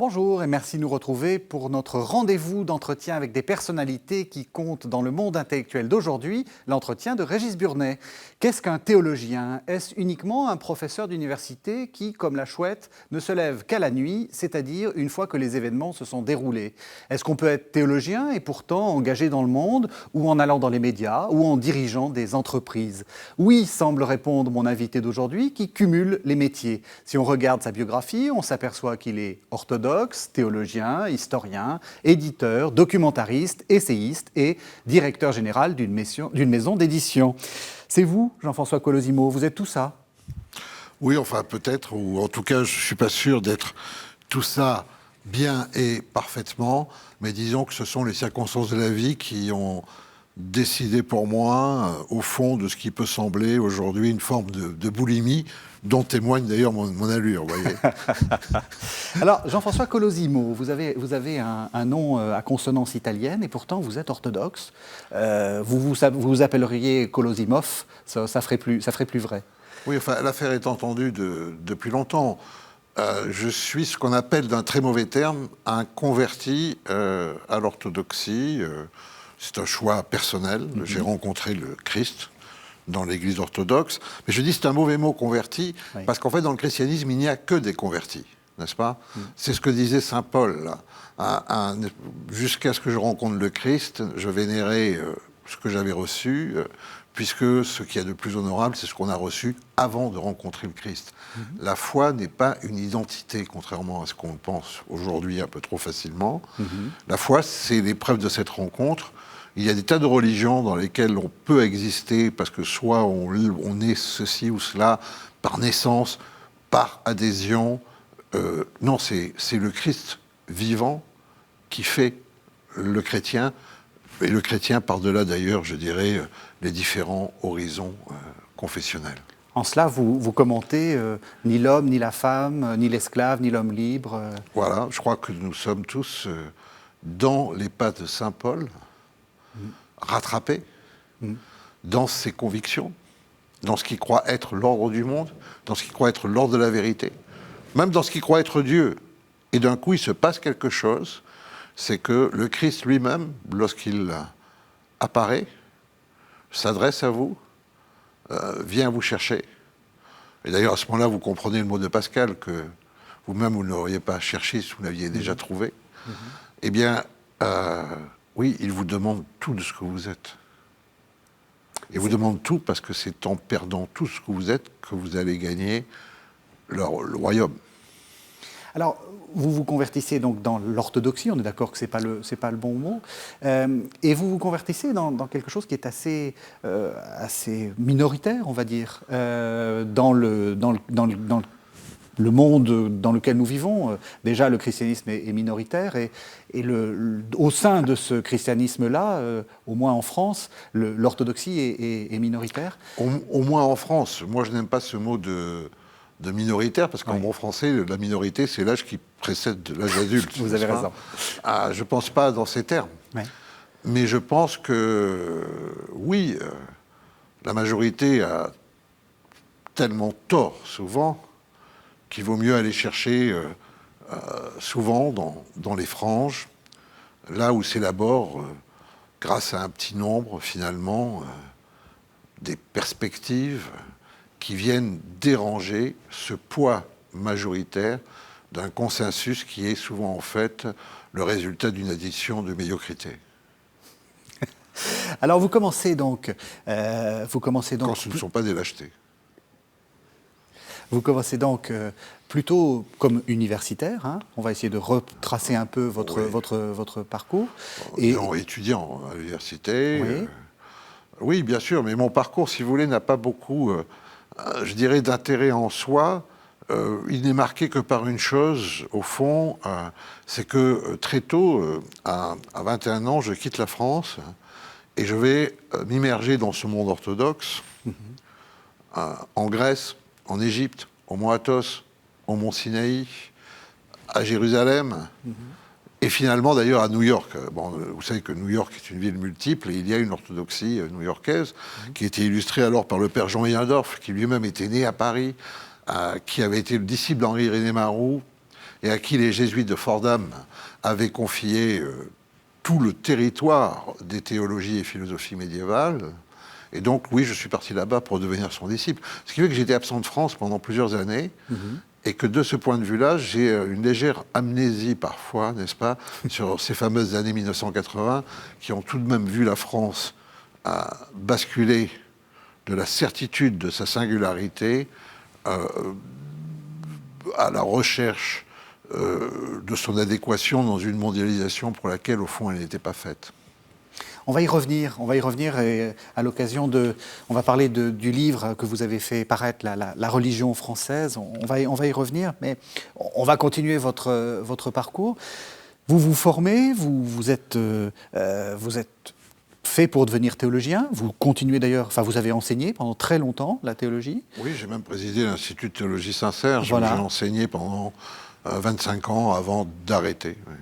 bonjour et merci de nous retrouver pour notre rendez-vous d'entretien avec des personnalités qui comptent dans le monde intellectuel d'aujourd'hui, l'entretien de Régis Burnet. Qu'est-ce qu'un théologien? Est-ce uniquement un professeur d'université qui, comme la chouette, ne se lève qu'à la nuit, c'est-à-dire une fois que les événements se sont déroulés? Est-ce qu'on peut être théologien et pourtant engagé dans le monde, ou en allant dans les médias, ou en dirigeant des entreprises? Oui, semble répondre mon invité d'aujourd'hui, qui cumule les métiers. Si on regarde sa biographie, on s'aperçoit qu'il est orthodoxe, théologien, historien, éditeur, documentariste, essayiste et directeur général d'une maison d'édition. C'est vous, Jean-François Colosimo, vous êtes tout ça? Oui, enfin peut-être, ou en tout cas je ne suis pas sûr d'être tout ça bien et parfaitement, mais disons que ce sont les circonstances de la vie qui ont décidé pour moi, au fond, de ce qui peut sembler aujourd'hui une forme de boulimie, dont témoigne d'ailleurs mon allure, vous voyez. Alors, Jean-François Colosimo, vous avez un nom à consonance italienne et pourtant vous êtes orthodoxe. Vous appelleriez Colosimov, ça ferait plus vrai. Oui, enfin, l'affaire est entendue depuis longtemps. Je suis ce qu'on appelle, d'un très mauvais terme, un converti à l'orthodoxie. C'est un choix personnel. J'ai rencontré le Christ dans l'Église orthodoxe. Mais je dis c'est un mauvais mot, converti, oui, parce qu'en fait, dans le christianisme, il n'y a que des convertis, n'est-ce pas? C'est ce que disait saint Paul, là. Jusqu'à ce que je rencontre le Christ, je vénérais ce que j'avais reçu, puisque ce qu'il y a de plus honorable, c'est ce qu'on a reçu avant de rencontrer le Christ. La foi n'est pas une identité, contrairement à ce qu'on pense aujourd'hui un peu trop facilement. La foi, c'est l'épreuve de cette rencontre. Il y a des tas de religions dans lesquelles on peut exister parce que soit on est ceci ou cela par naissance, par adhésion. Non, c'est le Christ vivant qui fait le chrétien. Et le chrétien, par-delà d'ailleurs, je dirais, les différents horizons confessionnels. En cela, vous commentez ni l'homme, ni la femme, ni l'esclave, ni l'homme libre. Voilà, je crois que nous sommes tous dans les pas de saint Paul, rattrapés dans ses convictions, dans ce qu'il croit être l'ordre du monde, dans ce qu'il croit être l'ordre de la vérité, même dans ce qu'il croit être Dieu. Et d'un coup, il se passe quelque chose, c'est que le Christ lui-même, lorsqu'il apparaît, s'adresse à vous, vient vous chercher. Et d'ailleurs, à ce moment-là, vous comprenez le mot de Pascal, que vous-même, vous n'auriez pas cherché si vous l'aviez déjà trouvé. Eh bien, oui, il vous demande tout de ce que vous êtes. Il vous demande tout parce que c'est en perdant tout ce que vous êtes que vous allez gagner le royaume. Alors, vous vous convertissez donc dans l'orthodoxie, on est d'accord que ce n'est pas le bon mot, et vous vous convertissez dans quelque chose qui est assez minoritaire, on va dire, dans le monde dans lequel nous vivons. Déjà, le christianisme est minoritaire, et au sein de ce christianisme-là, au moins en France, l'orthodoxie est minoritaire. Au moins en France. Moi, je n'aime pas ce mot de minoritaire, parce qu'en bon français, la minorité, c'est l'âge qui précède l'âge adulte. Vous avez raison. Je ne pense pas dans ces termes. Ouais. Mais je pense que, oui, la majorité a tellement tort, souvent, qu'il vaut mieux aller chercher, souvent, dans les franges, là où s'élaborent, grâce à un petit nombre, finalement, des perspectives qui viennent déranger ce poids majoritaire d'un consensus qui est souvent en fait le résultat d'une addition de médiocrité. Alors vous commencez donc... Quand ce ne sont pas des lâchetés. Vous commencez donc plutôt comme universitaire, hein. On va essayer de retracer un peu votre parcours. Étudiant à l'université. Oui. Oui, bien sûr, mais mon parcours, si vous voulez, n'a pas beaucoup... je dirais, d'intérêt en soi. Il n'est marqué que par une chose, au fond, c'est que très tôt, à 21 ans, je quitte la France et je vais m'immerger dans ce monde orthodoxe, en Grèce, en Égypte, au mont Athos, au mont Sinaï, à Jérusalem, et finalement d'ailleurs à New York. Bon, vous savez que New York est une ville multiple et il y a une orthodoxie new-yorkaise qui était illustrée alors par le père Jean Weyendorff, qui lui-même était né à Paris, qui avait été le disciple d'Henri René Maroux et à qui les jésuites de Fordham avaient confié tout le territoire des théologies et philosophies médiévales. Et donc, oui, je suis parti là-bas pour devenir son disciple. Ce qui fait que j'étais absent de France pendant plusieurs années, et que de ce point de vue-là, j'ai une légère amnésie parfois, n'est-ce pas, sur ces fameuses années 1980, qui ont tout de même vu la France basculer de la certitude de sa singularité à la recherche de son adéquation dans une mondialisation pour laquelle, au fond, elle n'était pas faite. On va y revenir et à l'occasion on va parler du livre que vous avez fait paraître, la religion française, on va y revenir, mais on va continuer votre parcours. Vous vous formez, vous êtes fait pour devenir théologien, vous continuez d'ailleurs, enfin vous avez enseigné pendant très longtemps la théologie. Oui, j'ai même présidé l'Institut de théologie Saint-Serge, voilà. J'ai enseigné pendant 25 ans avant d'arrêter. Oui.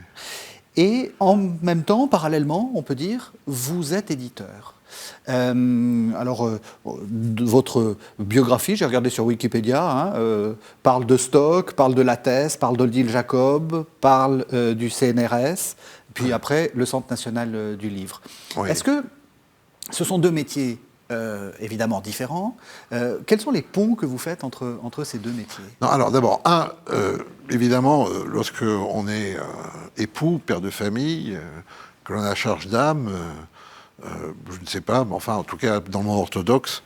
Et en même temps, parallèlement, on peut dire, vous êtes éditeur. Votre biographie, j'ai regardé sur Wikipédia, parle de Stock, parle de la thèse, parle d'Odile Jacob, parle du CNRS, puis après le Centre national du livre. Oui. Est-ce que ce sont deux métiers évidemment différents? Quels sont les ponts que vous faites entre ces deux métiers? Non, alors d'abord, évidemment, lorsque on est époux, père de famille, que l'on a charge d'âme, je ne sais pas, mais enfin, en tout cas, dans le monde orthodoxe,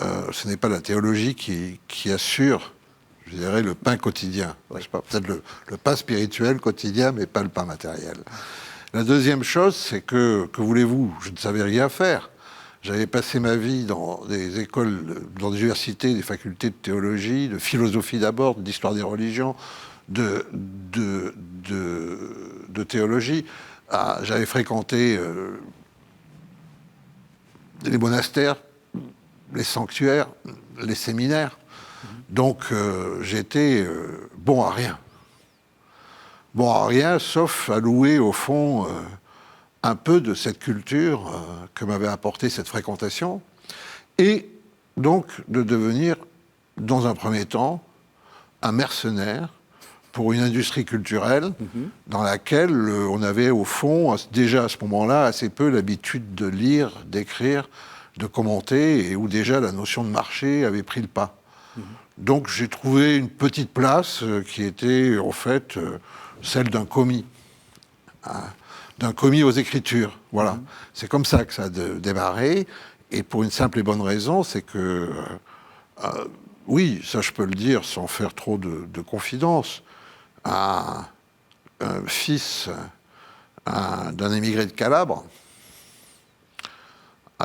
ce n'est pas la théologie qui assure, je dirais, le pain quotidien. Oui. Peut-être le pain spirituel quotidien, mais pas le pain matériel. La deuxième chose, c'est que voulez-vous, je ne savais rien faire. J'avais passé ma vie dans des écoles, dans des universités, des facultés de théologie, de philosophie d'abord, d'histoire des religions, de théologie. J'avais fréquenté les monastères, les sanctuaires, les séminaires. Donc j'étais bon à rien. Bon à rien, sauf à louer au fond un peu de cette culture que m'avait apporté cette fréquentation, et donc de devenir, dans un premier temps, un mercenaire pour une industrie culturelle dans laquelle on avait, au fond, déjà à ce moment-là, assez peu l'habitude de lire, d'écrire, de commenter, et où déjà la notion de marché avait pris le pas. Donc j'ai trouvé une petite place qui était, en fait, celle d'un commis. D'un commis aux Écritures, voilà. C'est comme ça que ça a démarré, et pour une simple et bonne raison, c'est que, oui, ça je peux le dire sans faire trop de confidence, un fils d'un émigré de Calabre,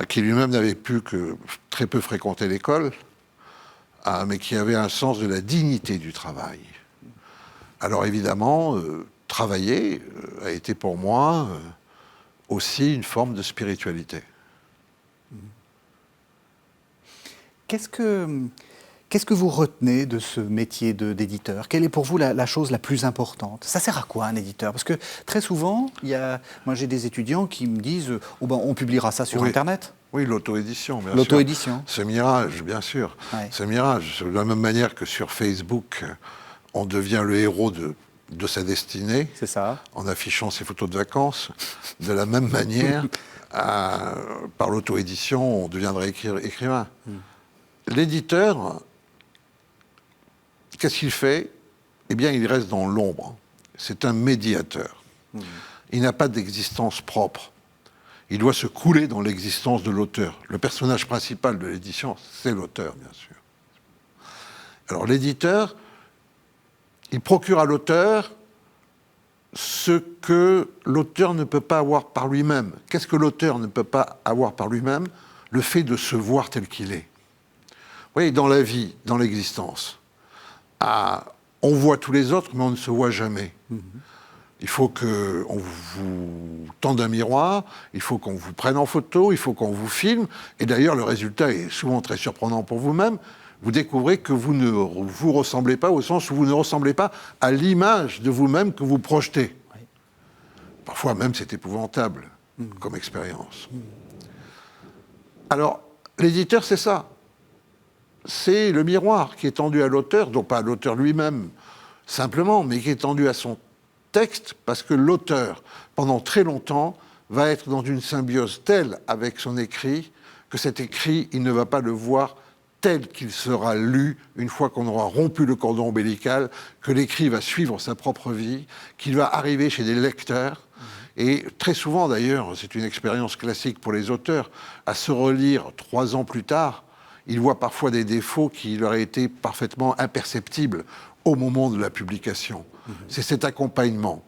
qui lui-même n'avait pu que très peu fréquenter l'école, mais qui avait un sens de la dignité du travail. Alors évidemment, travailler a été pour moi aussi une forme de spiritualité. Qu'est-ce que vous retenez de ce métier d'éditeur? Quelle est pour vous la chose la plus importante? Ça sert à quoi un éditeur? Parce que très souvent, moi j'ai des étudiants qui me disent on publiera ça sur Internet. Oui, l'auto-édition, bien sûr. L'auto-édition. Ce mirage, bien sûr. Ouais. Ce mirage, de la même manière que sur Facebook, on devient le héros de sa destinée, c'est ça, en affichant ses photos de vacances. De la même manière, par l'auto-édition, on deviendrait écrivain. L'éditeur, qu'est-ce qu'il fait? Eh bien, il reste dans l'ombre. C'est un médiateur. Il n'a pas d'existence propre. Il doit se couler dans l'existence de l'auteur. Le personnage principal de l'édition, c'est l'auteur, bien sûr. Alors, l'éditeur, il procure à l'auteur ce que l'auteur ne peut pas avoir par lui-même. Qu'est-ce que l'auteur ne peut pas avoir par lui-même? Le fait de se voir tel qu'il est. Vous voyez, dans la vie, dans l'existence, on voit tous les autres, mais on ne se voit jamais. Il faut qu'on vous tende un miroir, il faut qu'on vous prenne en photo, il faut qu'on vous filme. Et d'ailleurs, le résultat est souvent très surprenant pour vous-même. Vous découvrez que vous ne vous ressemblez pas, au sens où vous ne ressemblez pas à l'image de vous-même que vous projetez. Oui. Parfois même, c'est épouvantable comme expérience. Alors, l'éditeur, c'est ça. C'est le miroir qui est tendu à l'auteur, donc pas à l'auteur lui-même. simplement, mais qui est tendu à son texte, parce que l'auteur, pendant très longtemps, va être dans une symbiose telle avec son écrit, que cet écrit, il ne va pas le voir tel qu'il sera lu une fois qu'on aura rompu le cordon ombilical, que l'écrit va suivre sa propre vie, qu'il va arriver chez des lecteurs. Et très souvent, d'ailleurs, c'est une expérience classique pour les auteurs, à se relire 3 ans plus tard, ils voient parfois des défauts qui leur étaient parfaitement imperceptibles au moment de la publication. C'est cet accompagnement.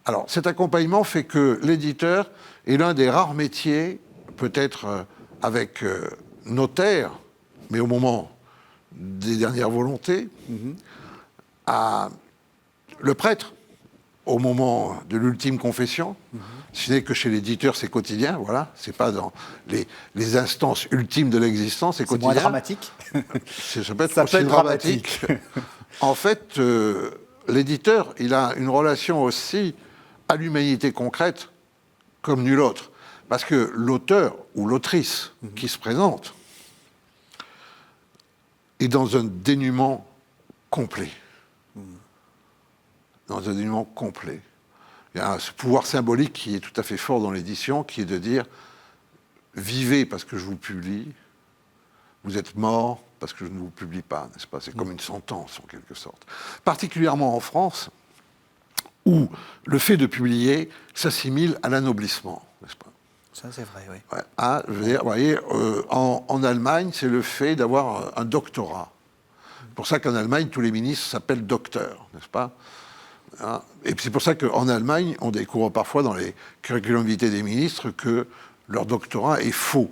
Alors, cet accompagnement fait que l'éditeur est l'un des rares métiers, peut-être avec notaire, mais au moment des dernières volontés, à le prêtre, au moment de l'ultime confession, ce n'est que chez l'éditeur, c'est quotidien, voilà, c'est pas dans les instances ultimes de l'existence, c'est quotidien. C'est moins dramatique. Ça peut être aussi dramatique. En fait, l'éditeur, il a une relation aussi à l'humanité concrète comme nul autre. Parce que l'auteur ou l'autrice qui se présente est dans un dénuement complet. Dans un dénuement complet. Il y a ce pouvoir symbolique qui est tout à fait fort dans l'édition, qui est de dire « vivez parce que je vous publie, vous êtes mort parce que je ne vous publie pas », n'est-ce pas ? C'est comme une sentence, en quelque sorte. Particulièrement en France, où le fait de publier s'assimile à l'anoblissement, n'est-ce pas ? Ça, c'est vrai, oui. Ouais. Ah, je veux dire, vous voyez, en Allemagne, c'est le fait d'avoir un doctorat. C'est pour ça qu'en Allemagne, tous les ministres s'appellent docteurs, n'est-ce pas ? Hein, et c'est pour ça qu'en Allemagne, on découvre parfois dans les curriculum vitae des ministres que leur doctorat est faux,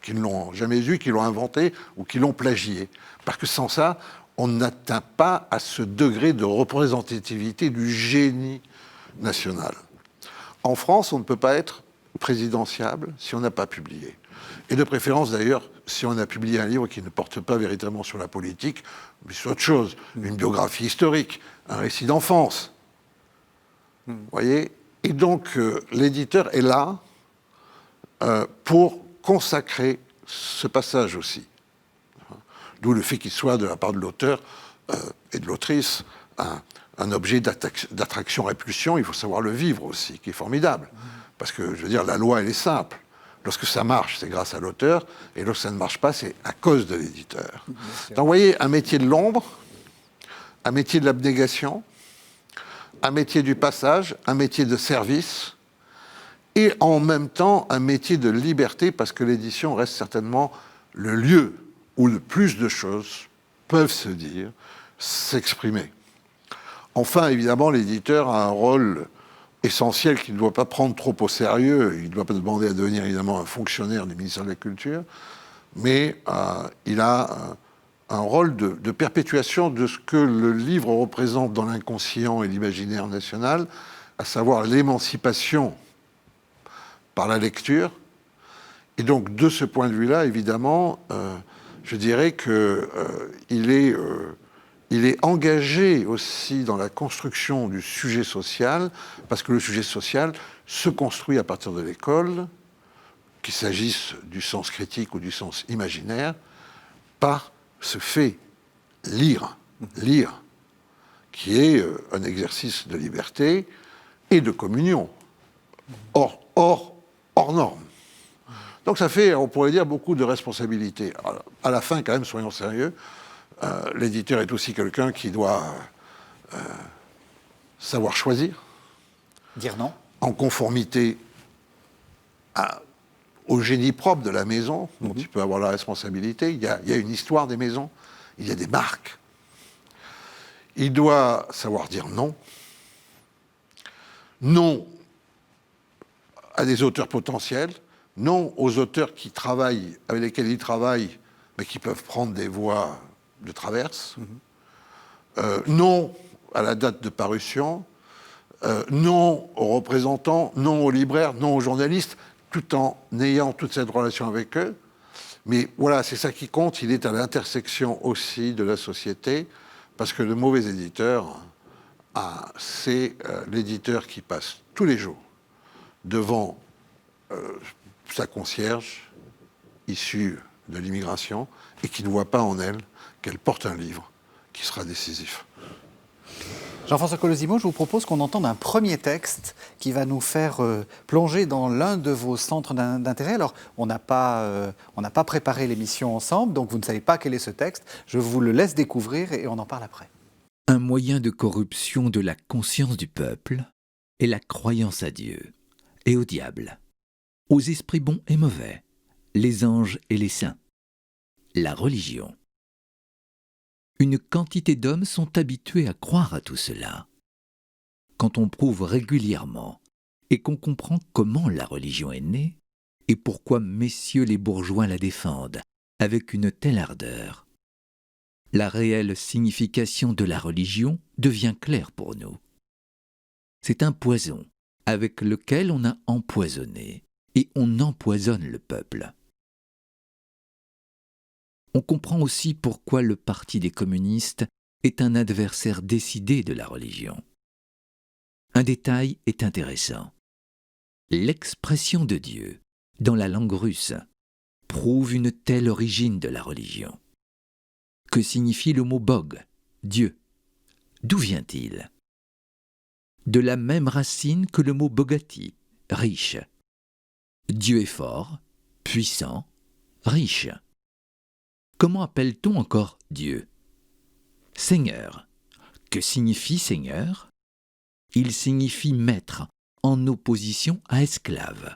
qu'ils ne l'ont jamais eu, qu'ils l'ont inventé ou qu'ils l'ont plagié. Parce que sans ça, on n'atteint pas à ce degré de représentativité du génie national. En France, on ne peut pas être présidentiable si on n'a pas publié. Et de préférence, d'ailleurs, si on a publié un livre qui ne porte pas véritablement sur la politique, mais sur autre chose, une biographie historique, un récit d'enfance. Vous voyez ? Et donc, l'éditeur est là pour consacrer ce passage aussi. D'où le fait qu'il soit, de la part de l'auteur et de l'autrice, un objet d'attraction-répulsion. Il faut savoir le vivre aussi, qui est formidable. Parce que, je veux dire, la loi, elle est simple. Lorsque ça marche, c'est grâce à l'auteur, et lorsque ça ne marche pas, c'est à cause de l'éditeur. Donc, vous voyez, un métier de l'ombre, un métier de l'abnégation, un métier du passage, un métier de service, et en même temps, un métier de liberté, parce que l'édition reste certainement le lieu où le plus de choses peuvent se dire, s'exprimer. Enfin, évidemment, l'éditeur a un rôle essentiel qu'il ne doit pas prendre trop au sérieux. Il ne doit pas demander à devenir évidemment un fonctionnaire du ministère de la Culture, mais il a un rôle de perpétuation de ce que le livre représente dans l'inconscient et l'imaginaire national, à savoir l'émancipation par la lecture. Et donc, de ce point de vue-là, évidemment, je dirais qu'il est engagé aussi dans la construction du sujet social, parce que le sujet social se construit à partir de l'école, qu'il s'agisse du sens critique ou du sens imaginaire, par ce fait lire, qui est un exercice de liberté et de communion, hors norme. Donc ça fait, on pourrait dire, beaucoup de responsabilités. Alors, à la fin, quand même, soyons sérieux, l'éditeur est aussi quelqu'un qui doit savoir choisir. Dire non. En conformité au génie propre de la maison, dont il peut avoir la responsabilité. Il y a une histoire des maisons, il y a des marques. Il doit savoir dire non. Non à des auteurs potentiels, non aux auteurs qui travaillent, avec lesquels il travaille, mais qui peuvent prendre des voies de traverse, non à la date de parution, non aux représentants, non aux libraires, non aux journalistes, tout en ayant toute cette relation avec eux. Mais voilà, c'est ça qui compte, il est à l'intersection aussi de la société, parce que le mauvais éditeur, c'est l'éditeur qui passe tous les jours devant sa concierge, issue de l'immigration, et qui ne voit pas en elle qu'elle porte un livre qui sera décisif. Jean-François Colosimo, je vous propose qu'on entende un premier texte qui va nous faire plonger dans l'un de vos centres d'intérêt. Alors, on n'a pas préparé l'émission ensemble, donc vous ne savez pas quel est ce texte. Je vous le laisse découvrir et on en parle après. Un moyen de corruption de la conscience du peuple est la croyance à Dieu et au diable, aux esprits bons et mauvais, les anges et les saints, la religion. Une quantité d'hommes sont habitués à croire à tout cela. Quand on prouve régulièrement et qu'on comprend comment la religion est née et pourquoi messieurs les bourgeois la défendent avec une telle ardeur, la réelle signification de la religion devient claire pour nous. C'est un poison avec lequel on a empoisonné et on empoisonne le peuple. On comprend aussi pourquoi le Parti des communistes est un adversaire décidé de la religion. Un détail est intéressant. L'expression de Dieu, dans la langue russe, prouve une telle origine de la religion. Que signifie le mot Bog, Dieu? D'où vient-il? De la même racine que le mot Bogati, riche. Dieu est fort, puissant, riche. Comment appelle-t-on encore Dieu? Seigneur. Que signifie Seigneur? Il signifie maître, en opposition à esclave.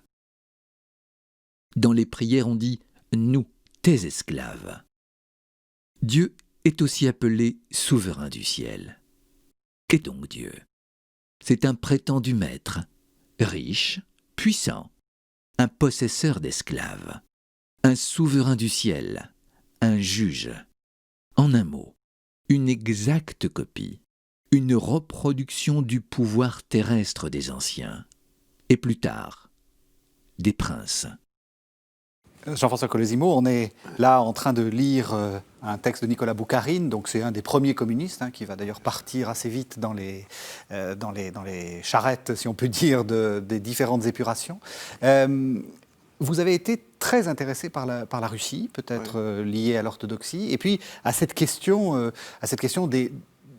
Dans les prières, on dit « nous, tes esclaves ». Dieu est aussi appelé souverain du ciel. Qu'est donc Dieu? C'est un prétendu maître, riche, puissant, un possesseur d'esclaves, un souverain du ciel, un juge. En un mot, une exacte copie, une reproduction du pouvoir terrestre des anciens, et plus tard, des princes. Jean-François Colosimo, on est là en train de lire un texte de Nicolas Boukharine, donc c'est un des premiers communistes, qui va d'ailleurs partir assez vite dans les charrettes, si on peut dire, des différentes épurations. Vous avez été très intéressé par la Russie, peut-être liée à l'orthodoxie, et puis à cette question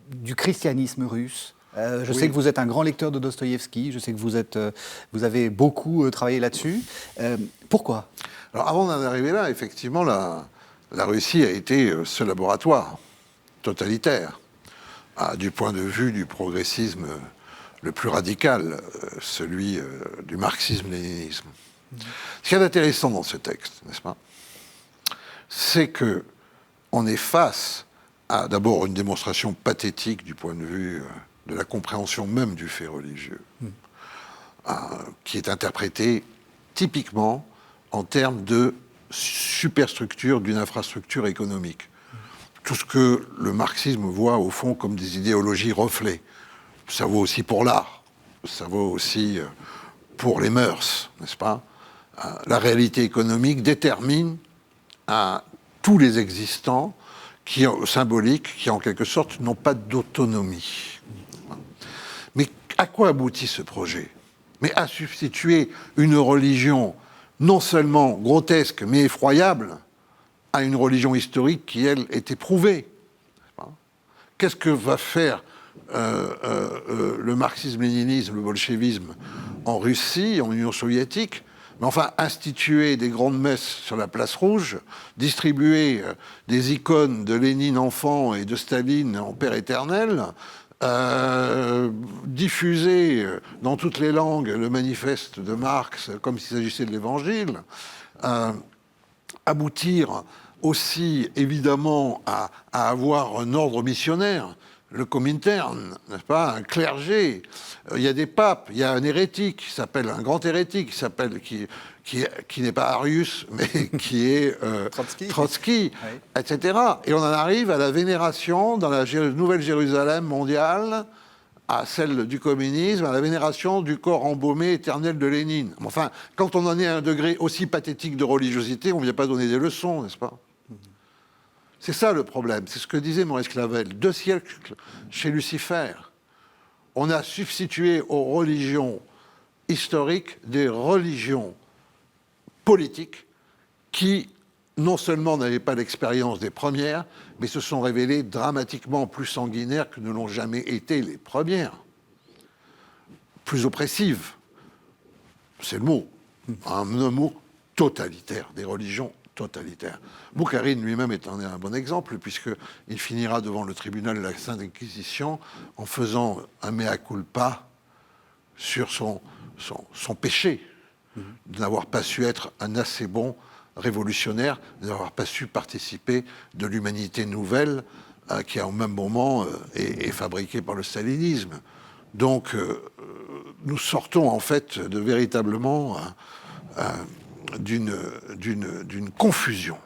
du christianisme russe. Je sais que vous êtes un grand lecteur de Dostoïevski, je sais que vous avez beaucoup travaillé là-dessus. Pourquoi ? Alors avant d'en arriver là, effectivement, la Russie a été ce laboratoire totalitaire, du point de vue du progressisme le plus radical, celui du marxisme-léninisme. Ce qui est intéressant dans ce texte, n'est-ce pas, c'est qu'on est face à d'abord une démonstration pathétique du point de vue de la compréhension même du fait religieux, qui est interprétée typiquement en termes de superstructure d'une infrastructure économique. Tout ce que le marxisme voit au fond comme des idéologies reflets. Ça vaut aussi pour l'art, ça vaut aussi pour les mœurs, n'est-ce pas? La réalité économique détermine tous les existants symboliques qui, en quelque sorte, n'ont pas d'autonomie. Mais à quoi aboutit ce projet? Mais à substituer une religion non seulement grotesque, mais effroyable, à une religion historique qui, elle, est éprouvée. Qu'est-ce que va faire le marxisme-léninisme, le bolchevisme en Russie, en Union soviétique? Mais enfin, instituer des grandes messes sur la place rouge, distribuer des icônes de Lénine enfant et de Staline en père éternel, diffuser dans toutes les langues le manifeste de Marx comme s'il s'agissait de l'Évangile, aboutir aussi évidemment à avoir un ordre missionnaire, le Comintern, n'est-ce pas, un clergé. Il y a des papes, il y a un hérétique qui s'appelle, un grand hérétique qui n'est pas Arius, mais qui est Trotsky, oui, etc. Et on en arrive à la vénération dans la Nouvelle Jérusalem mondiale, à celle du communisme, à la vénération du corps embaumé éternel de Lénine. Enfin, quand on en est à un degré aussi pathétique de religiosité, on ne vient pas donner des leçons, n'est-ce pas ? C'est ça le problème, c'est ce que disait Maurice Clavel. 2 siècles chez Lucifer, on a substitué aux religions historiques des religions politiques qui non seulement n'avaient pas l'expérience des premières, mais se sont révélées dramatiquement plus sanguinaires que ne l'ont jamais été les premières. Plus oppressives, c'est le mot, un mot totalitaire, des religions totalitaires. Boukharine lui-même est un bon exemple, puisqu'il finira devant le tribunal de la Sainte Inquisition en faisant un mea culpa sur son péché, de n'avoir pas su être un assez bon révolutionnaire, de n'avoir pas su participer de l'humanité nouvelle qui, au même moment, est fabriquée par le stalinisme. Donc, nous sortons en fait véritablement d'une confusion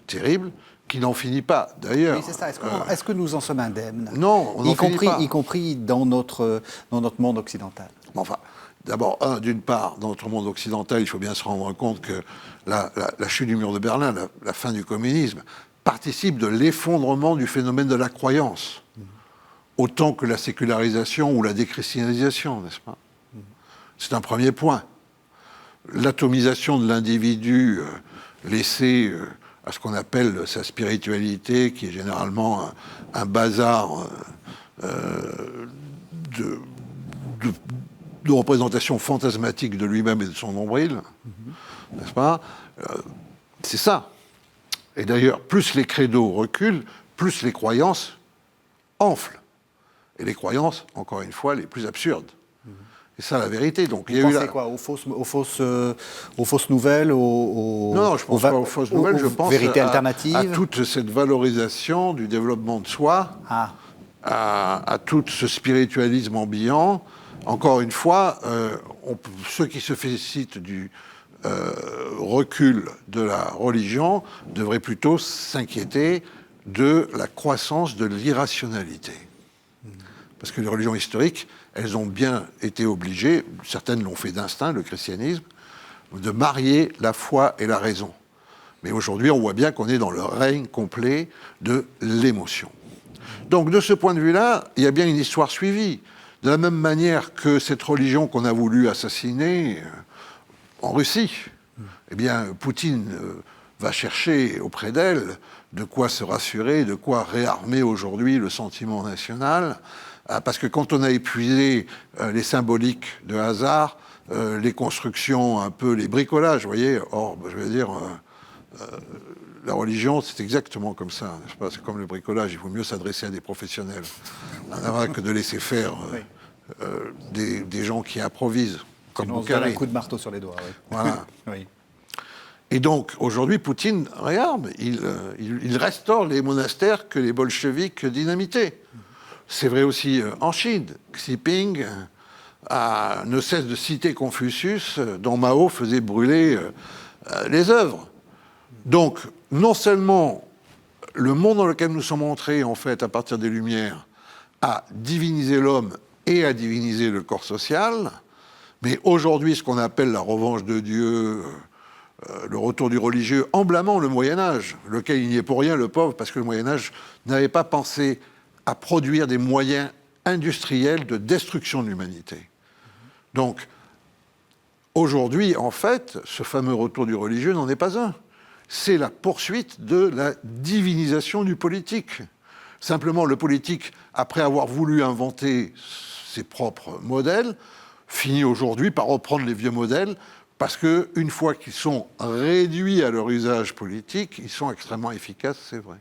terrible qui n'en finit pas. D'ailleurs, oui, c'est ça. Est-ce que nous en sommes indemnes? Non, on n'en finit pas. Y compris dans notre monde occidental. Enfin, d'abord, d'une part, dans notre monde occidental, il faut bien se rendre compte que la chute du mur de Berlin, la fin du communisme, participe de l'effondrement du phénomène de la croyance, autant que la sécularisation ou la déchristianisation, n'est-ce pas? C'est un premier point. L'atomisation de l'individu laissé à ce qu'on appelle sa spiritualité, qui est généralement un bazar de représentation fantasmatique de lui-même et de son nombril, n'est-ce pas? C'est ça. Et d'ailleurs, plus les credos reculent, plus les croyances enflent. Et les croyances, encore une fois, les plus absurdes. C'est ça la vérité. Donc, Vous pensez quoi? Aux fausses nouvelles, Non, je pense pas aux fausses nouvelles, je pense vérités alternatives. À toute cette valorisation du développement de soi, à tout ce spiritualisme ambiant. Encore une fois, ceux qui se félicitent du recul de la religion devraient plutôt s'inquiéter de la croissance de l'irrationalité. Parce que les religions historiques, elles ont bien été obligées, certaines l'ont fait d'instinct, le christianisme, de marier la foi et la raison. Mais aujourd'hui, on voit bien qu'on est dans le règne complet de l'émotion. Donc, de ce point de vue-là, il y a bien une histoire suivie. De la même manière que cette religion qu'on a voulu assassiner en Russie, eh bien, Poutine va chercher auprès d'elle de quoi se rassurer, de quoi réarmer aujourd'hui le sentiment national. Parce que quand on a épuisé les symboliques de hasard, les constructions, un peu les bricolages, vous voyez, je veux dire, la religion, c'est exactement comme ça, n'est-ce pas? C'est comme le bricolage, il vaut mieux s'adresser à des professionnels, que de laisser faire des gens qui improvisent, comme on se donne un coup de marteau sur les doigts. Oui. Voilà. Oui. Et donc, aujourd'hui, Poutine, regarde, il restaure les monastères que les bolcheviks dynamitaient. C'est vrai aussi en Chine. Xi Jinping ne cesse de citer Confucius, dont Mao faisait brûler les œuvres. Donc, non seulement le monde dans lequel nous sommes entrés, en fait, à partir des Lumières, a divinisé l'homme et a divinisé le corps social, mais aujourd'hui, ce qu'on appelle la revanche de Dieu, le retour du religieux, en blâmant le Moyen-Âge, lequel il n'y est pour rien, le pauvre, parce que le Moyen-Âge n'avait pas pensé à produire des moyens industriels de destruction de l'humanité. Donc, aujourd'hui, en fait, ce fameux retour du religieux n'en est pas un. C'est la poursuite de la divinisation du politique. Simplement, le politique, après avoir voulu inventer ses propres modèles, finit aujourd'hui par reprendre les vieux modèles, parce qu'une fois qu'ils sont réduits à leur usage politique, ils sont extrêmement efficaces, c'est vrai.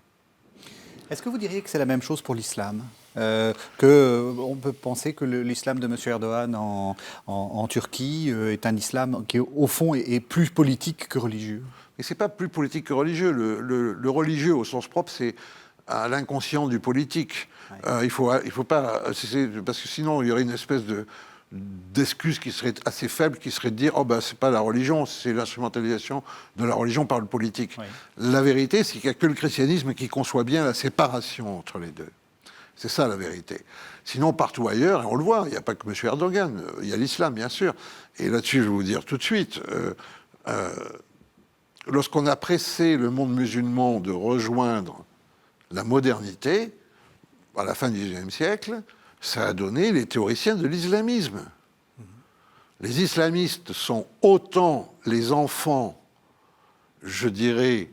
Est-ce que vous diriez que c'est la même chose pour l'islam? On peut penser que l'islam de M. Erdogan en Turquie est un islam qui, au fond, est plus politique que religieux? Mais ce n'est pas plus politique que religieux. Le religieux, au sens propre, c'est à l'inconscient du politique. Ouais. Il faut pas... parce que sinon, il y aurait une espèce d'excuse qui serait assez faible, qui serait de dire « Oh, ben, c'est pas la religion, c'est l'instrumentalisation de la religion par le politique. Oui. » La vérité, c'est qu'il n'y a que le christianisme qui conçoit bien la séparation entre les deux. C'est ça, la vérité. Sinon, partout ailleurs, et on le voit, il n'y a pas que M. Erdogan, il y a l'islam, bien sûr. Et là-dessus, je vais vous dire tout de suite, lorsqu'on a pressé le monde musulman de rejoindre la modernité, à la fin du XIXe siècle, ça a donné les théoriciens de l'islamisme. Les islamistes sont autant les enfants, je dirais,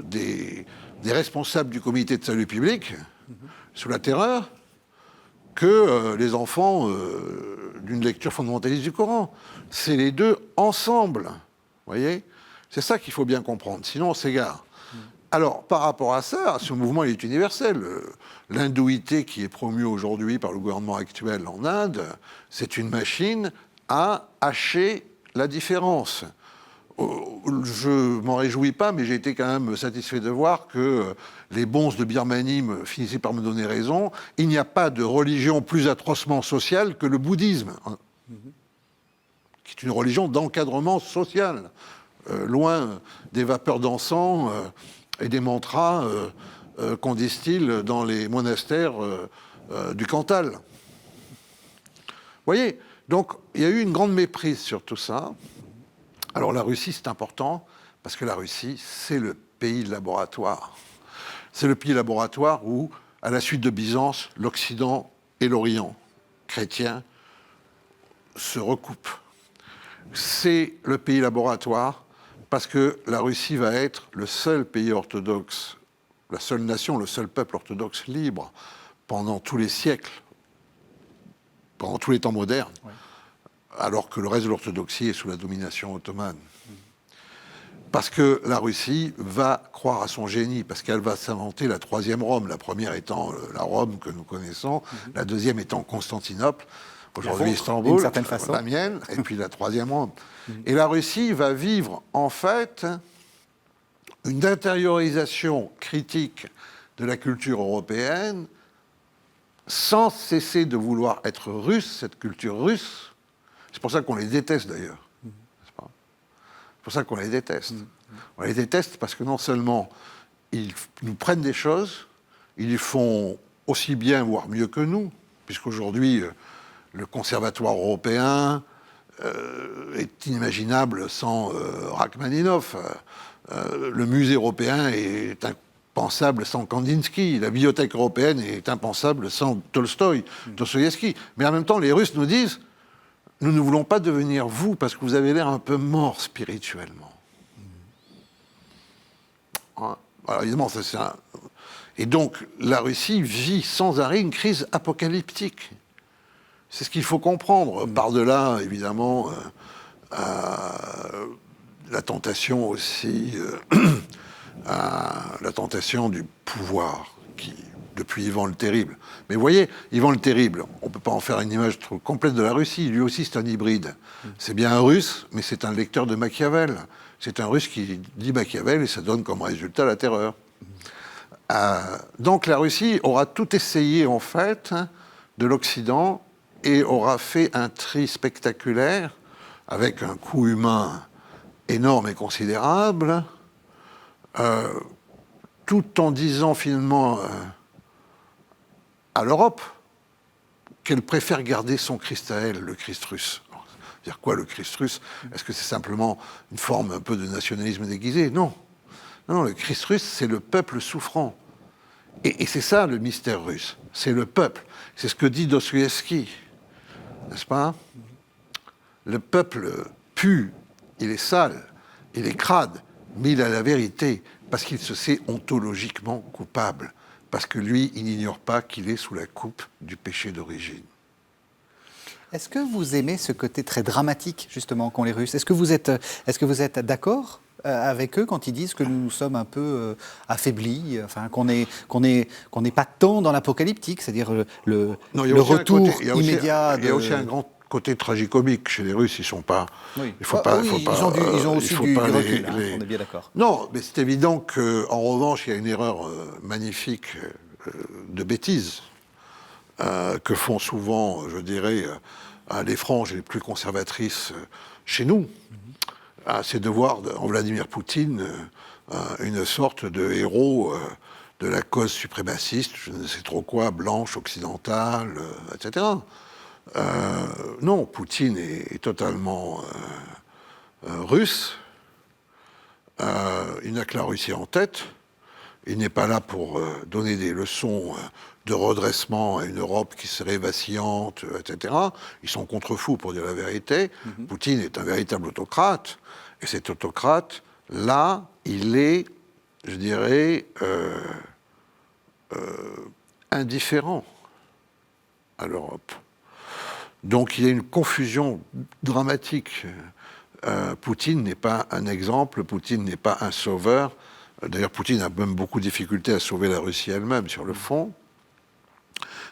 des responsables du comité de salut public, sous la terreur, que les enfants d'une lecture fondamentaliste du Coran. C'est les deux ensemble, vous voyez ? C'est ça qu'il faut bien comprendre, sinon on s'égare. Alors, par rapport à ça, ce mouvement il est universel. L'hindouité qui est promue aujourd'hui par le gouvernement actuel en Inde, c'est une machine à hacher la différence. Je m'en réjouis pas, mais j'ai été quand même satisfait de voir que les bonzes de Birmanie finissaient par me donner raison. Il n'y a pas de religion plus atrocement sociale que le bouddhisme, qui est une religion d'encadrement social, loin des vapeurs d'encens et des mantras qu'on distille dans les monastères du Cantal. Vous voyez, donc il y a eu une grande méprise sur tout ça. Alors la Russie, c'est important, parce que la Russie, c'est le pays laboratoire. C'est le pays laboratoire où, à la suite de Byzance, l'Occident et l'Orient chrétien se recoupent. C'est le pays laboratoire parce que la Russie va être le seul pays orthodoxe, la seule nation, le seul peuple orthodoxe libre pendant tous les siècles, pendant tous les temps modernes. Ouais. Alors que le reste de l'orthodoxie est sous la domination ottomane. Parce que la Russie va croire à son génie, parce qu'elle va s'inventer la troisième Rome, la première étant la Rome que nous connaissons, la deuxième étant Constantinople, aujourd'hui Istanbul, la mienne, et puis la troisième Rome. Et la Russie va vivre, en fait, une intériorisation critique de la culture européenne, sans cesser de vouloir être russe, cette culture russe. C'est pour ça qu'on les déteste, d'ailleurs. C'est pour ça qu'on les déteste. On les déteste parce que non seulement ils nous prennent des choses, ils les font aussi bien, voire mieux que nous, puisqu'aujourd'hui, le conservatoire européen est inimaginable sans Rachmaninov. Le musée européen est impensable sans Kandinsky. La bibliothèque européenne est impensable sans Tolstoï, Dostoïevski. Mais en même temps, les Russes nous disent: nous ne voulons pas devenir vous parce que vous avez l'air un peu mort spirituellement. Alors évidemment, ça c'est un... Et donc, la Russie vit sans arrêt une crise apocalyptique. C'est ce qu'il faut comprendre. Par-delà, évidemment, la tentation aussi, la tentation du pouvoir, qui, depuis Ivan le Terrible. Mais vous voyez, Ivan le Terrible, on ne peut pas en faire une image trop complète de la Russie. Lui aussi, c'est un hybride. C'est bien un Russe, mais c'est un lecteur de Machiavel. C'est un Russe qui lit Machiavel et ça donne comme résultat la terreur. Donc la Russie aura tout essayé, en fait, de l'Occident et aura fait un tri spectaculaire avec un coût humain énorme et considérable, tout en disant finalement à l'Europe qu'elle préfère garder son Christ à elle, le Christ russe. C'est-à-dire quoi, le Christ russe? Est-ce que c'est simplement une forme un peu de nationalisme déguisé? Non. Non, le Christ russe, c'est le peuple souffrant. Et c'est ça, le mystère russe. C'est le peuple. C'est ce que dit Dostoïevski. N'est-ce pas? Le peuple pue, il est sale, il est crade, mais il a la vérité, parce qu'il se sait ontologiquement coupable. Parce que lui, il n'ignore pas qu'il est sous la coupe du péché d'origine. Est-ce que vous aimez ce côté très dramatique, justement, qu'ont les Russes? Est-ce que vous êtes d'accord avec eux quand ils disent que nous sommes un peu affaiblis, enfin, qu'on n'est pas tant dans l'apocalyptique, c'est-à-dire le retour immédiat Il y a aussi un grand côté tragicomique chez les Russes. Ils sont pas... Oui. Ils ont aussi du recul, on est bien d'accord. Non, mais c'est évident qu'en revanche, il y a une erreur magnifique de bêtise que font souvent, je dirais, les franges les plus conservatrices chez nous. C'est de voir en Vladimir Poutine une sorte de héros de la cause suprémaciste, je ne sais trop quoi, blanche, occidentale, etc. Non, Poutine est totalement russe. Il n'a que la Russie en tête. Il n'est pas là pour donner des leçons de redressement à une Europe qui serait vacillante, etc. Ils sont contre-fous, pour dire la vérité. Poutine est un véritable autocrate. Et cet autocrate Là, il est, je dirais, indifférent à l'Europe. Donc il y a une confusion dramatique. Poutine n'est pas un exemple, Poutine n'est pas un sauveur. D'ailleurs, Poutine a même beaucoup de difficultés à sauver la Russie elle-même sur le fond.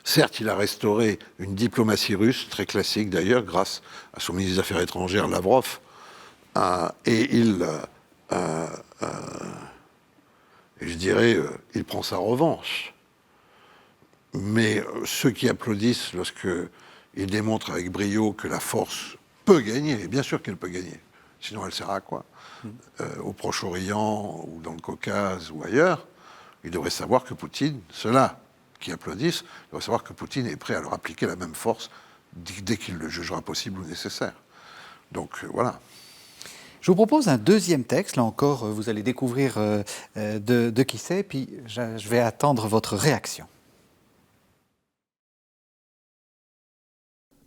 Certes, il a restauré une diplomatie russe, très classique d'ailleurs, grâce à son ministre des Affaires étrangères, Lavrov, et je dirais, il prend sa revanche. Mais ceux qui applaudissent lorsqu'il démontre avec brio que la force peut gagner, et bien sûr qu'elle peut gagner, sinon elle sert à quoi ? Au Proche-Orient, ou dans le Caucase, ou ailleurs, ils devraient savoir que Poutine, ceux-là qui applaudissent, devraient savoir que Poutine est prêt à leur appliquer la même force dès qu'il le jugera possible ou nécessaire. Donc voilà. Je vous propose un deuxième texte, là encore, vous allez découvrir de qui c'est, puis je vais attendre votre réaction.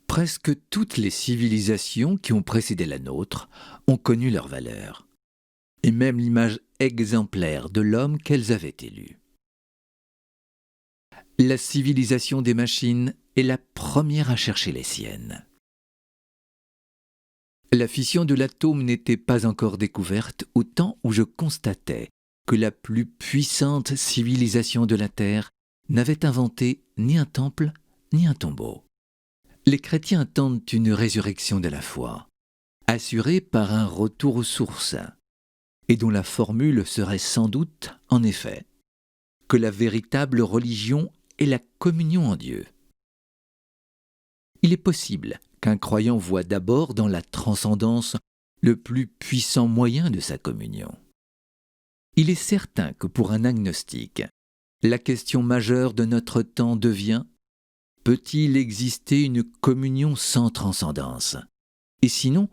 Presque toutes les civilisations qui ont précédé la nôtre ont connu leur valeur, et même l'image exemplaire de l'homme qu'elles avaient élu. La civilisation des machines est la première à chercher les siennes. La fission de l'atome n'était pas encore découverte au temps où je constatais que la plus puissante civilisation de la Terre n'avait inventé ni un temple ni un tombeau. Les chrétiens attendent une résurrection de la foi, assurée par un retour aux sources, et dont la formule serait sans doute, en effet, que la véritable religion est la communion en Dieu. Il est possible qu'un croyant voie d'abord dans la transcendance le plus puissant moyen de sa communion. Il est certain que pour un agnostique, la question majeure de notre temps devient: peut-il exister une communion sans transcendance? Et sinon,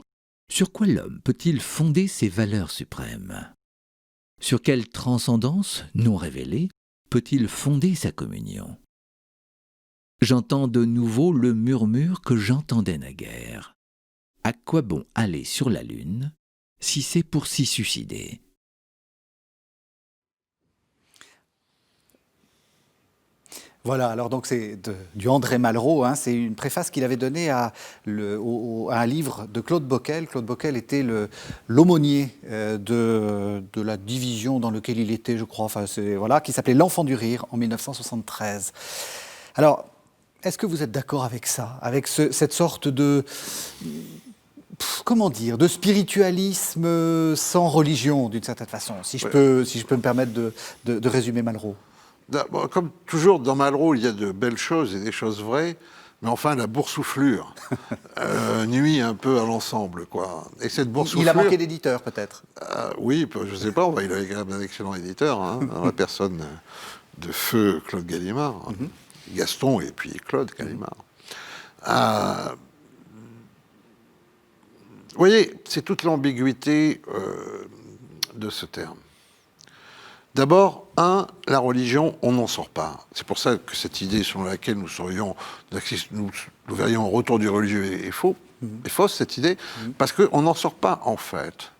sur quoi l'homme peut-il fonder ses valeurs suprêmes? Sur quelle transcendance non révélée peut-il fonder sa communion? J'entends de nouveau le murmure que j'entendais naguère. À quoi bon aller sur la Lune si c'est pour s'y suicider? Voilà, alors donc c'est du André Malraux, hein, c'est une préface qu'il avait donnée à un livre de Claude Bockel. Claude Bockel était l'aumônier de la division dans laquelle il était, je crois, voilà, qui s'appelait L'Enfant du Rire en 1973. Alors, est-ce que vous êtes d'accord avec ça, avec cette sorte de, comment dire, de spiritualisme sans religion, d'une certaine façon, si je peux me permettre de résumer Malraux? Bon, comme toujours, dans Malraux, il y a de belles choses et des choses vraies, mais enfin, la boursouflure nuit un peu à l'ensemble, quoi. Et cette boursouflure... Il a manqué d'éditeur, peut-être. Oui, je ne sais pas, il avait quand même un excellent éditeur, hein, dans la personne de feu Claude Gallimard, hein, Gaston et puis Claude Gallimard. Vous voyez, c'est toute l'ambiguïté de ce terme. D'abord, la religion, on n'en sort pas. C'est pour ça que cette idée selon laquelle nous verrions un retour du religieux est fausse, cette idée, parce qu'on n'en sort pas, en fait.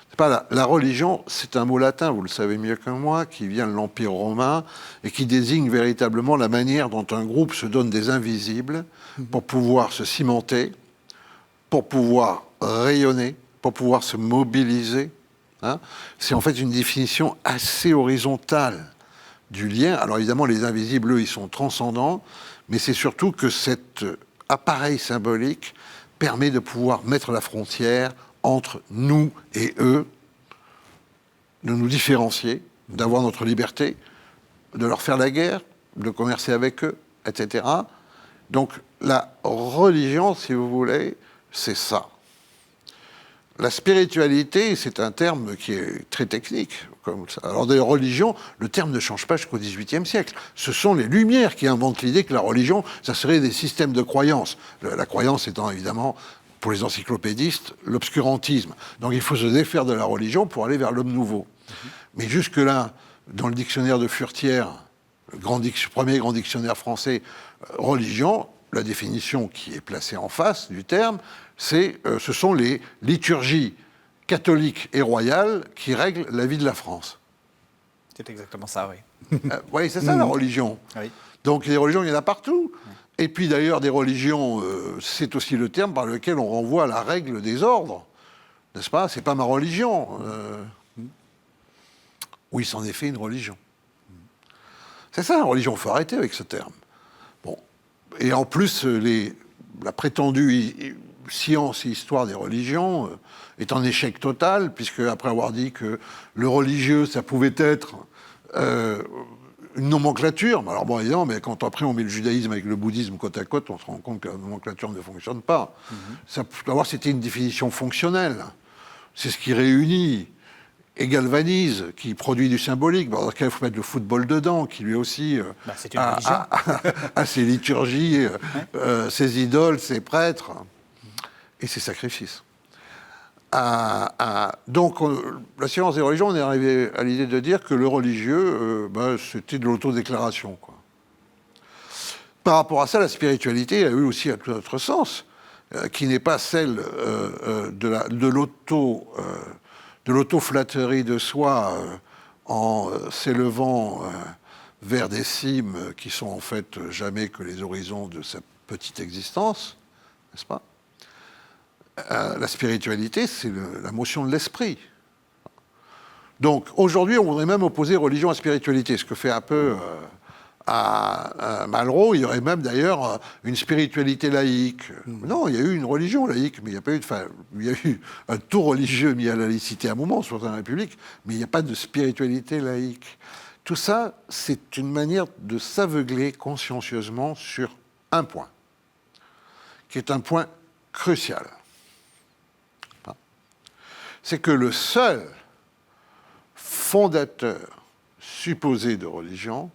C'est pas la religion, c'est un mot latin, vous le savez mieux que moi, qui vient de l'Empire romain et qui désigne véritablement la manière dont un groupe se donne des invisibles pour pouvoir se cimenter, pour pouvoir rayonner, pour pouvoir se mobiliser. Hein, c'est en fait une définition assez horizontale du lien. Alors évidemment, les invisibles, eux, ils sont transcendants, mais c'est surtout que cet appareil symbolique permet de pouvoir mettre la frontière entre nous et eux, de nous différencier, d'avoir notre liberté, de leur faire la guerre, de commercer avec eux, etc. Donc la religion, si vous voulez, c'est ça. La spiritualité, c'est un terme qui est très technique. Comme ça. Alors d'ailleurs, religion, le terme ne change pas jusqu'au XVIIIe siècle. Ce sont les Lumières qui inventent l'idée que la religion, ça serait des systèmes de croyance. La croyance étant évidemment, pour les encyclopédistes, l'obscurantisme. Donc il faut se défaire de la religion pour aller vers l'homme nouveau. Mais jusque-là, dans le dictionnaire de Furetière, le premier grand dictionnaire français, religion, la définition qui est placée en face du terme, ce sont les liturgies catholique et royale qui règle la vie de la France. C'est exactement ça, oui. Oui, c'est ça la religion. Oui. Donc les religions, il y en a partout. Et puis d'ailleurs, des religions, c'est aussi le terme par lequel on renvoie à la règle des ordres. N'est-ce pas? C'est pas ma religion. Oui, c'en est fait une religion. C'est ça la religion, il faut arrêter avec ce terme. Bon. Et en plus, la prétendue science et histoire des religions est en échec total, puisque après avoir dit que le religieux, ça pouvait être une nomenclature, alors bon, évidemment, mais quand après on met le judaïsme avec le bouddhisme côte à côte, on se rend compte que la nomenclature ne fonctionne pas. D'abord, c'était une définition fonctionnelle. C'est ce qui réunit et galvanise, qui produit du symbolique. Dans ce cas, il faut mettre le football dedans, qui lui aussi c'est une religion. a ses liturgies, ses idoles, ses prêtres et ses sacrifices. Donc, la science des religions, on est arrivé à l'idée de dire que le religieux, c'était de l'autodéclaration, quoi. Par rapport à ça, la spiritualité a eu aussi un tout autre sens, qui n'est pas celle de l'auto-flatterie de soi en s'élevant vers des cimes qui sont en fait jamais que les horizons de sa petite existence, n'est-ce pas? La spiritualité, c'est la motion de l'esprit. Donc aujourd'hui, on voudrait même opposer religion à spiritualité, ce que fait un peu à Malraux. Il y aurait même d'ailleurs une spiritualité laïque. Non, il y a eu une religion laïque, mais il n'y a pas eu il y a eu un tout religieux mis à la laïcité à un moment, soit dans la République, mais il n'y a pas de spiritualité laïque. Tout ça, c'est une manière de s'aveugler consciencieusement sur un point, qui est un point crucial. C'est que le seul fondateur supposé de religion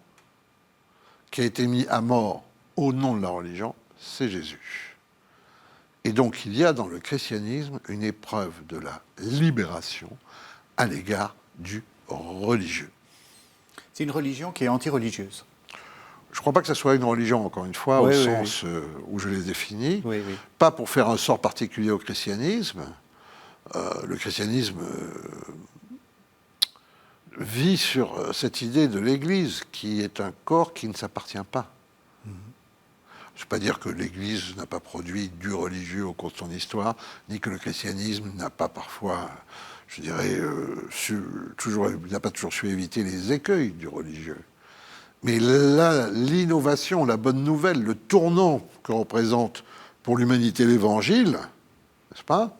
qui a été mis à mort au nom de la religion, c'est Jésus. Et donc il y a dans le christianisme une épreuve de la libération à l'égard du religieux. C'est une religion qui est anti-religieuse. Je ne crois pas que ce soit une religion, encore une fois, au sens où je l'ai définie. Oui. Pas pour faire un sort particulier au christianisme. Le christianisme vit sur cette idée de l'Église, qui est un corps qui ne s'appartient pas. Je ne veux pas dire que l'Église n'a pas produit du religieux au cours de son histoire, ni que le christianisme n'a pas parfois, je dirais, n'a pas toujours su éviter les écueils du religieux. Mais là, l'innovation, la bonne nouvelle, le tournant que représente pour l'humanité l'Évangile, n'est-ce pas,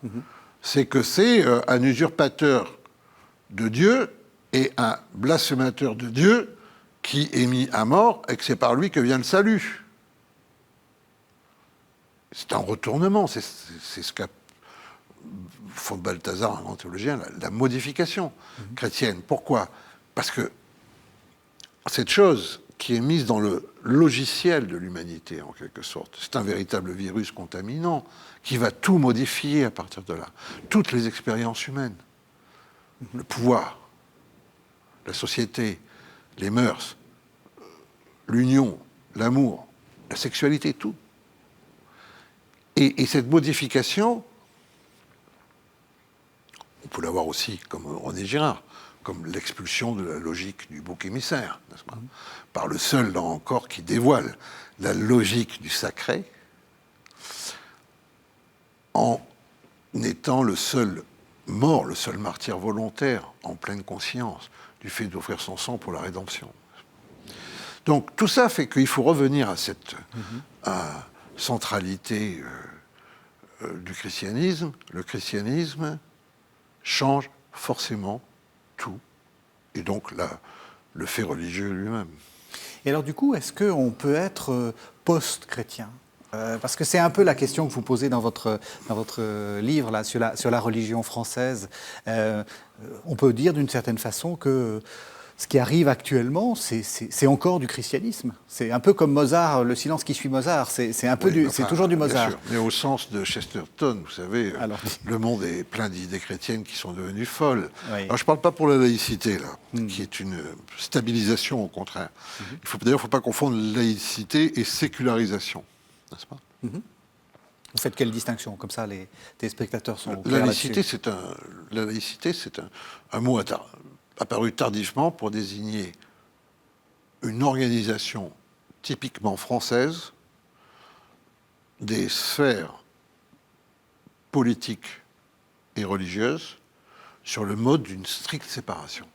c'est que c'est un usurpateur de Dieu et un blasphémateur de Dieu qui est mis à mort et que c'est par lui que vient le salut. C'est un retournement, c'est ce qu'a von Balthasar, un grand théologien, la modification chrétienne. Pourquoi? Parce que cette chose qui est mise dans le logiciel de l'humanité, en quelque sorte, c'est un véritable virus contaminant qui va tout modifier à partir de là. Toutes les expériences humaines, le pouvoir, la société, les mœurs, l'union, l'amour, la sexualité, tout. Et cette modification, on peut l'avoir aussi comme René Girard, comme l'expulsion de la logique du bouc émissaire, n'est-ce pas? Par le seul, là encore, qui dévoile la logique du sacré, en étant le seul mort, le seul martyr volontaire, en pleine conscience, du fait d'offrir son sang pour la rédemption. Donc tout ça fait qu'il faut revenir à cette centralité du christianisme. Le christianisme change forcément tout, et donc le fait religieux lui-même. Et alors du coup, est-ce qu'on peut être post-chrétien? Parce que c'est un peu la question que vous posez dans votre livre là, sur la religion française. On peut dire d'une certaine façon que ce qui arrive actuellement, c'est encore du christianisme. C'est un peu comme Mozart, le silence qui suit Mozart. C'est toujours du Mozart. Bien sûr, mais au sens de Chesterton, vous savez, le monde est plein d'idées chrétiennes qui sont devenues folles. Oui. Alors je ne parle pas pour la laïcité, là, qui est une stabilisation, au contraire. D'ailleurs, il ne faut pas confondre laïcité et sécularisation, n'est-ce pas? Vous faites quelle distinction? Comme ça, les téléspectateurs sont La clairs laïcité, là-dessus. c'est un mot apparu tardivement pour désigner une organisation typiquement française des sphères politiques et religieuses sur le mode d'une stricte séparation.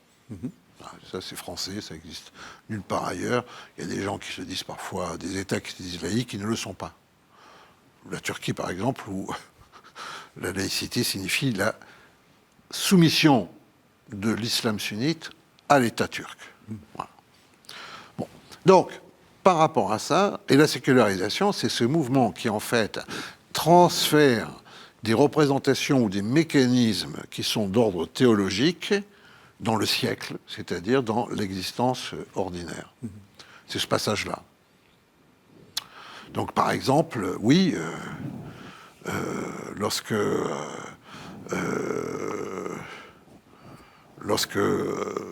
Ça, c'est français, ça existe nulle part ailleurs. Il y a des gens qui se disent parfois, des États qui se disent laïcs, qui ne le sont pas. La Turquie, par exemple, où la laïcité signifie la soumission de l'islam sunnite à l'État turc. Voilà. Bon. Donc, par rapport à ça, et la sécularisation, c'est ce mouvement qui, en fait, transfère des représentations ou des mécanismes qui sont d'ordre théologique dans le siècle, c'est-à-dire dans l'existence ordinaire. C'est ce passage-là. Donc, par exemple, oui, lorsque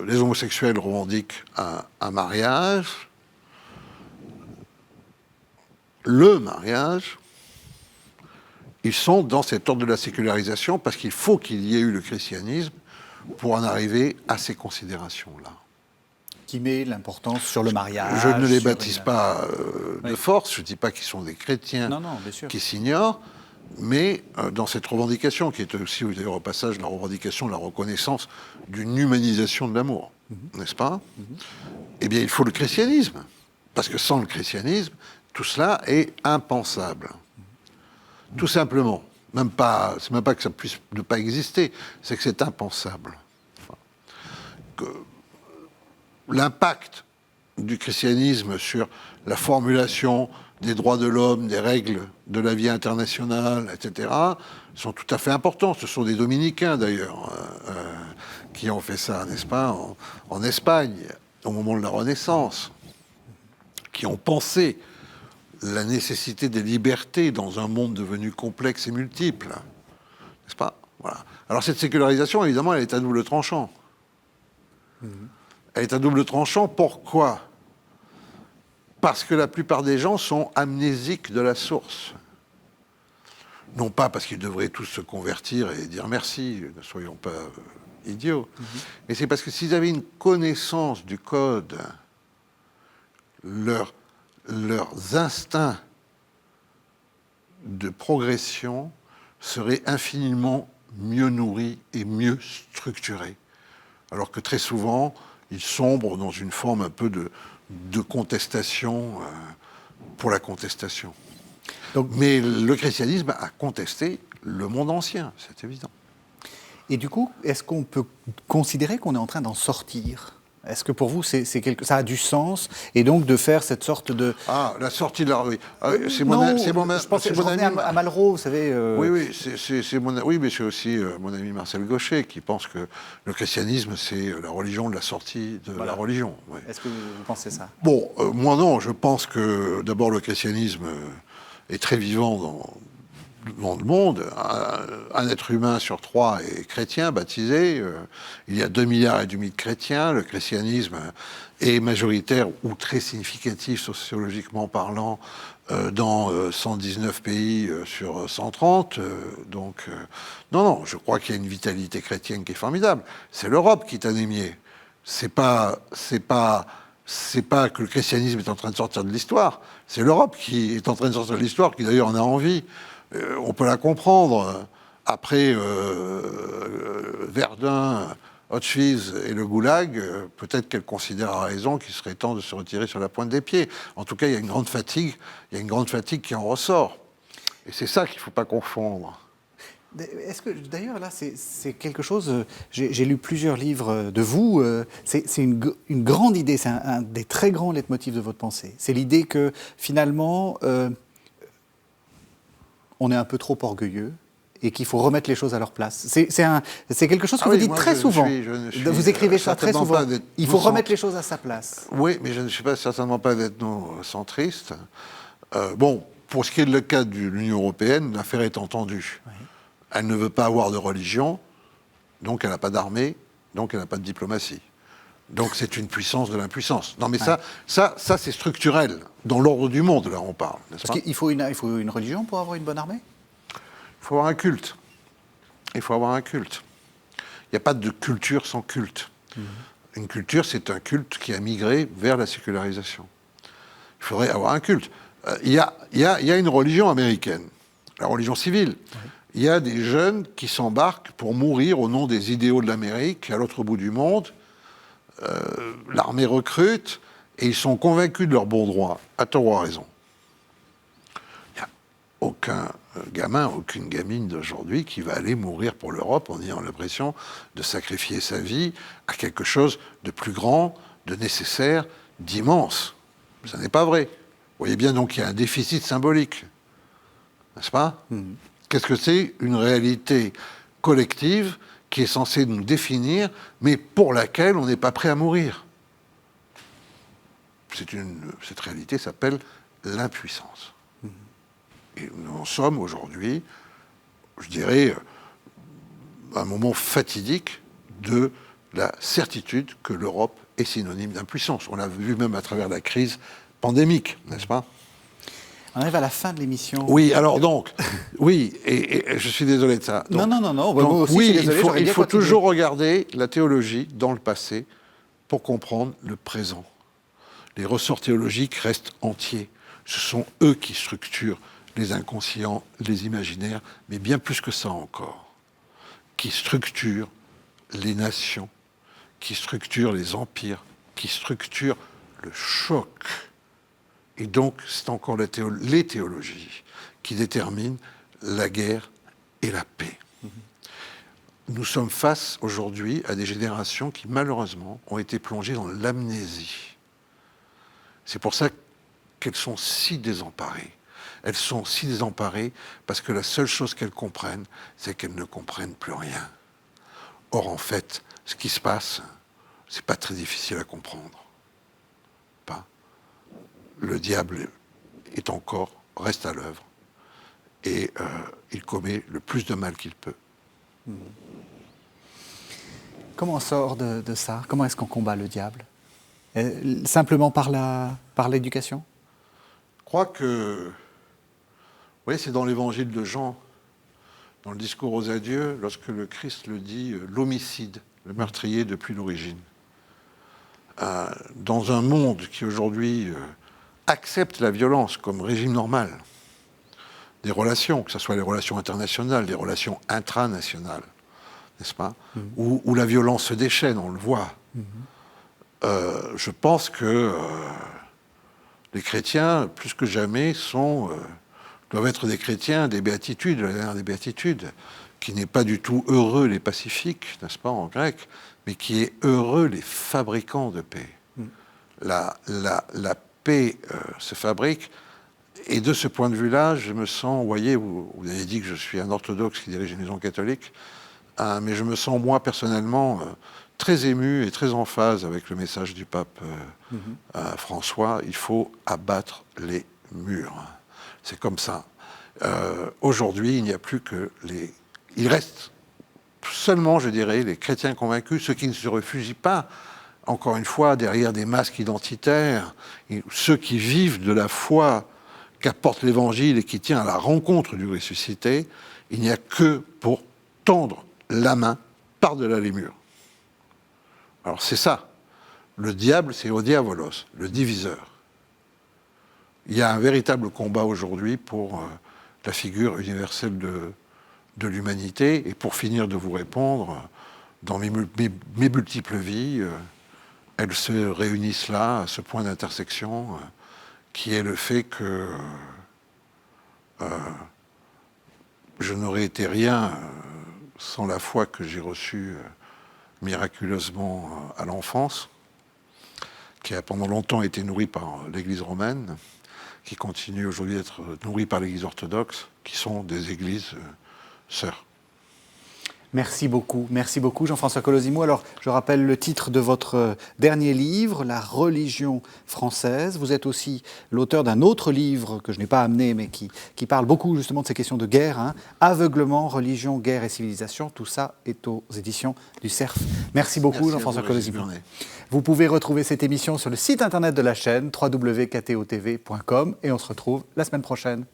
les homosexuels revendiquent un mariage, le mariage, ils sont dans cet ordre de la sécularisation parce qu'il faut qu'il y ait eu le christianisme pour en arriver à ces considérations-là. Qui met l'importance sur le mariage. Je ne les sur baptise pas de force, je ne dis pas qu'ils sont des chrétiens bien sûr. qui s'ignorent, mais dans cette revendication, qui est aussi, d'ailleurs, au passage, la revendication de la reconnaissance d'une humanisation de l'amour, n'est-ce pas? Eh bien, il faut le christianisme, parce que sans le christianisme, tout cela est impensable. Tout simplement. C'est même pas que ça puisse ne pas exister, c'est que c'est impensable. L'impact du christianisme sur la formulation des droits de l'homme, des règles de la vie internationale, etc., sont tout à fait importants. Ce sont des dominicains, d'ailleurs, qui ont fait ça, n'est-ce pas, en Espagne, au moment de la Renaissance, qui ont pensé la nécessité des libertés dans un monde devenu complexe et multiple. N'est-ce pas? Voilà. Alors cette sécularisation, évidemment, elle est à double tranchant. Elle est à double tranchant, pourquoi? Parce que la plupart des gens sont amnésiques de la source. Non pas parce qu'ils devraient tous se convertir et dire merci, ne soyons pas idiots, mais c'est parce que s'ils avaient une connaissance du code, leurs instincts de progression seraient infiniment mieux nourris et mieux structurés. Alors que très souvent, ils sombrent dans une forme un peu de contestation pour la contestation. Donc, mais le christianisme a contesté le monde ancien, c'est évident. Et du coup, est-ce qu'on peut considérer qu'on est en train d'en sortir ? Est-ce que pour vous, ça a du sens, et donc de faire cette sorte de... Ah, la sortie de la rue. Je pensais à Malraux, vous savez... Oui, oui, mais c'est aussi mon ami Marcel Gauchet qui pense que le christianisme, c'est la religion de la sortie de la religion. Oui. Est-ce que vous pensez ça? Bon, moi non, je pense que d'abord le christianisme est très vivant dans le monde. Un être humain sur 3 est chrétien, baptisé. Il y a 2,5 milliards de chrétiens. Le christianisme est majoritaire ou très significatif sociologiquement parlant dans 119 pays sur 130. Donc, non, je crois qu'il y a une vitalité chrétienne qui est formidable. C'est l'Europe qui est anémiée. C'est pas que le christianisme est en train de sortir de l'histoire. C'est l'Europe qui est en train de sortir de l'histoire, qui d'ailleurs en a envie. On peut la comprendre. Après Verdun, Auschwitz et le Goulag, peut-être qu'elle considère à raison qu'il serait temps de se retirer sur la pointe des pieds. En tout cas, il y a une grande fatigue qui en ressort. Et c'est ça qu'il ne faut pas confondre. Est-ce que, d'ailleurs, là, c'est quelque chose... J'ai lu plusieurs livres de vous. C'est une grande idée, c'est un des très grands leitmotifs de votre pensée. C'est l'idée que, finalement... on est un peu trop orgueilleux et qu'il faut remettre les choses à leur place. C'est quelque chose que vous dites très souvent. Vous écrivez ça très souvent. Il faut remettre les choses à sa place. Oui, mais je ne suis certainement pas d'ethnocentriste. Bon, pour ce qui est le cas de l'Union européenne, l'affaire est entendue. Oui. Elle ne veut pas avoir de religion, donc elle n'a pas d'armée, donc elle n'a pas de diplomatie. Donc c'est une puissance de l'impuissance. Non mais ça c'est structurel. Dans l'ordre du monde, là, on parle, n'est-ce pas ? Parce qu'il faut une religion pour avoir une bonne armée ? faut avoir un culte. Il faut avoir un culte. Il n'y a pas de culture sans culte. Une culture, c'est un culte qui a migré vers la sécularisation. Il faudrait avoir un culte. Il y a une religion américaine, la religion civile. Il y a des jeunes qui s'embarquent pour mourir au nom des idéaux de l'Amérique, à l'autre bout du monde. L'armée recrute, et ils sont convaincus de leur bon droit, à tort ou à raison. Il n'y a aucun gamin, aucune gamine d'aujourd'hui qui va aller mourir pour l'Europe en ayant l'impression de sacrifier sa vie à quelque chose de plus grand, de nécessaire, d'immense. Ça n'est pas vrai. Vous voyez bien donc qu'il y a un déficit symbolique. N'est-ce pas ? Qu'est-ce que c'est ? Une réalité collective qui est censée nous définir, mais pour laquelle on n'est pas prêt à mourir. Cette réalité s'appelle l'impuissance. Et nous en sommes aujourd'hui, je dirais, à un moment fatidique de la certitude que l'Europe est synonyme d'impuissance. On l'a vu même à travers la crise pandémique, n'est-ce pas ? On arrive à la fin de l'émission. Oui, alors donc, oui, et je suis désolé de ça. Donc, non. donc, Moi aussi, oui, je suis désolé, il faut toujours regarder la théologie dans le passé pour comprendre le présent. Les ressorts théologiques restent entiers. Ce sont eux qui structurent les inconscients, les imaginaires, mais bien plus que ça encore, qui structurent les nations, qui structurent les empires, qui structurent le choc. Et donc, c'est encore les théologies qui déterminent la guerre et la paix. Nous sommes face aujourd'hui à des générations qui, malheureusement, ont été plongées dans l'amnésie. C'est pour ça qu'elles sont si désemparées. Elles sont si désemparées parce que la seule chose qu'elles comprennent, c'est qu'elles ne comprennent plus rien. Or, en fait, ce qui se passe, c'est pas très difficile à comprendre. Pas. Le diable reste à l'œuvre, et il commet le plus de mal qu'il peut. Comment on sort de ça ? Comment est-ce qu'on combat le diable ? Simplement par l'éducation ? Je crois que, oui, c'est dans l'évangile de Jean, dans le discours aux adieux, lorsque le Christ le dit, l'homicide, le meurtrier depuis l'origine. Dans un monde qui aujourd'hui accepte la violence comme régime normal des relations, que ce soit les relations internationales, les relations intranationales, n'est-ce pas, où la violence se déchaîne, on le voit. Je pense que les chrétiens, plus que jamais, doivent être des chrétiens des béatitudes, la dernière des béatitudes, qui n'est pas du tout heureux les pacifiques, n'est-ce pas, en grec, mais qui est heureux les fabricants de paix. La paix se fabrique, et de ce point de vue-là, je me sens, vous voyez, vous avez dit que je suis un orthodoxe qui dirige une maison catholique, mais je me sens, moi, personnellement, très ému et très en phase avec le message du pape François. Il faut abattre les murs. C'est comme ça. Aujourd'hui, il n'y a plus que les... Il reste seulement, je dirais, les chrétiens convaincus, ceux qui ne se réfugient pas, encore une fois, derrière des masques identitaires, ceux qui vivent de la foi qu'apporte l'Évangile et qui tient à la rencontre du ressuscité. Il n'y a que pour tendre la main par-delà les murs. Alors c'est ça. Le diable, c'est o diabolos, le diviseur. Il y a un véritable combat aujourd'hui pour la figure universelle de l'humanité. Et pour finir de vous répondre, dans mes multiples vies, elles se réunissent là, à ce point d'intersection, qui est le fait que je n'aurais été rien sans la foi que j'ai reçue miraculeusement à l'enfance, qui a pendant longtemps été nourrie par l'Église romaine, qui continue aujourd'hui d'être nourrie par l'Église orthodoxe, qui sont des églises sœurs. Merci beaucoup Jean-François Colosimo. Alors, je rappelle le titre de votre dernier livre, La religion française. Vous êtes aussi l'auteur d'un autre livre que je n'ai pas amené, mais qui parle beaucoup justement de ces questions de guerre. Aveuglement, religion, guerre et civilisation. Tout ça est aux éditions du Cerf. Merci beaucoup Jean-François Colosimo. Vous pouvez retrouver cette émission sur le site internet de la chaîne www.ktotv.com et on se retrouve la semaine prochaine.